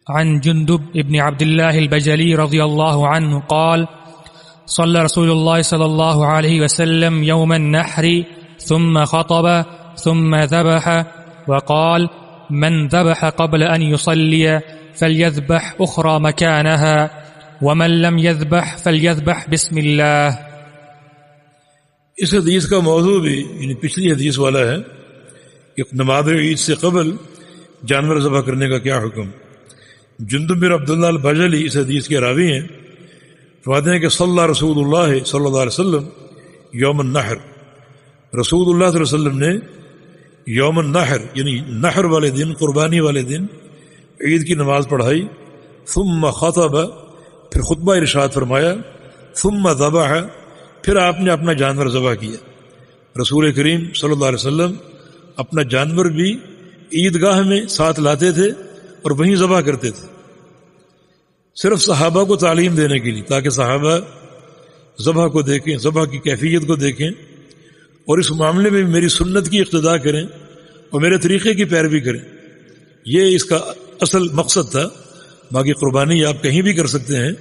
عن جندب ابن عبد الله البجلي رضي الله عنه قال صلى رسول الله صلى الله عليه وسلم يوم النحر ثم خطب ثم ذبح وقال من ذبح قبل أن يصلي فليذبح أخرى مكانها ومن لم يذبح فليذبح بسم الله. اس حدیث کا موضوع بھی یعنی پچھلی حدیث والا ہے کہ نماز عید سے قبل جانور ذبح کرنے کا کیا حکم. جندب بن عبداللہ البجلی اس حدیث کے راوی ہیں. فرماتے ہیں کہ صلی رسول اللہ صلی اللہ علیہ وسلم یوم النحر، رسول اللہ صلی اللہ علیہ وسلم نے یوم النحر یعنی نحر والے دن، قربانی والے دن عید کی نماز پڑھائی. ثم خطب، پھر خطبہ ارشاد فرمایا. ثم ذبح، پھر آپ نے اپنا جانور ذبح کیا. رسول کریم صلی اللہ علیہ وسلم اپنا جانور بھی عیدگاہ میں ساتھ لاتے تھے اور وہیں ذبح کرتے تھے، صرف صحابہ کو تعلیم دینے کے لیے، تاکہ صحابہ ذبح کو دیکھیں، ذبح کی کیفیت کو دیکھیں اور اس معاملے میں میری سنت کی اقتداء کریں اور میرے طریقے کی پیروی کریں. یہ اس کا اصل مقصد تھا. باقی قربانی آپ کہیں بھی کر سکتے ہیں.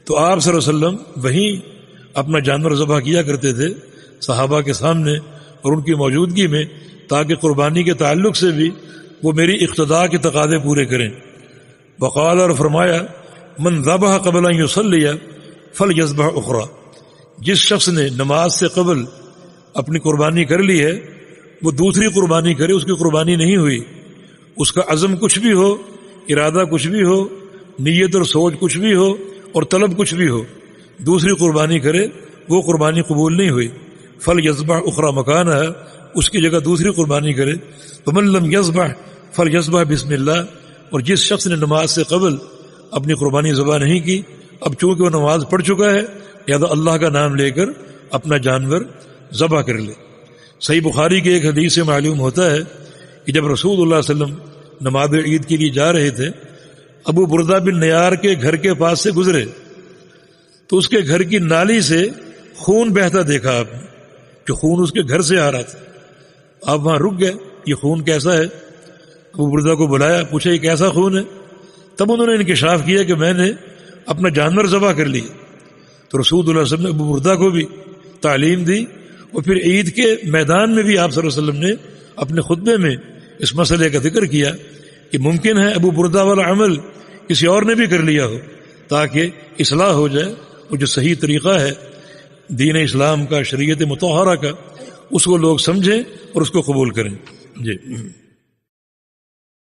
تو آپ صلی اللہ علیہ وسلم وہیں اپنا جانور ذبح کیا کرتے تھے صحابہ کے سامنے اور ان کی موجودگی میں، تاکہ قربانی کے تعلق سے بھی وہ میری اقتداء کے تقاضے پورے کریں. وقال، اور فرمایا، من ذبح قبل ان یصلی فلیذبح اخری، جس شخص نے نماز سے قبل اپنی قربانی کر لی ہے وہ دوسری قربانی کرے. اس کی قربانی نہیں ہوئی، اس کا عزم کچھ بھی ہو، ارادہ کچھ بھی ہو، نیت اور سوچ کچھ بھی ہو اور طلب کچھ بھی ہو، دوسری قربانی کرے، وہ قربانی قبول نہیں ہوئی. فلیذبح اخری مکانہا، اس کی جگہ دوسری قربانی کرے. ومن لم یذبح فلیذبح بسم اللہ، اور جس شخص نے نماز سے قبل اپنی قربانی ذبح نہیں کی، اب چونکہ وہ نماز پڑھ چکا ہے لہذا اللہ کا نام لے کر اپنا جانور ذبح کر لے. صحیح بخاری کے ایک حدیث سے معلوم ہوتا ہے کہ جب رسول اللہ صلی اللہ علیہ وسلم نماز عید کے لیے جا رہے تھے، ابو بردہ بن نیار کے گھر کے پاس سے گزرے تو اس کے گھر کی نالی سے خون بہتا دیکھا آپ نے، کہ خون اس کے گھر سے آ رہا تھا. آپ وہاں رک گئے، یہ خون کیسا ہے؟ ابو بردہ کو بلایا، پوچھا یہ کیسا خون ہے؟ تب انہوں نے انکشاف کیا کہ میں نے اپنا جانور ذبح کر لی. تو رسول اللہ صلی اللہ علیہ وسلم نے ابو بردہ کو بھی تعلیم دی، اور پھر عید کے میدان میں بھی آپ صلی اللہ علیہ وسلم نے اپنے خطبے میں اس مسئلے کا ذکر کیا کہ ممکن ہے ابو بردہ والا عمل کسی اور نے بھی کر لیا ہو، تاکہ اصلاح ہو جائے اور جو صحیح طریقہ ہے دین اسلام کا، شریعت مطہرہ کا، اس کو لوگ سمجھیں اور اس کو قبول کریں. جی.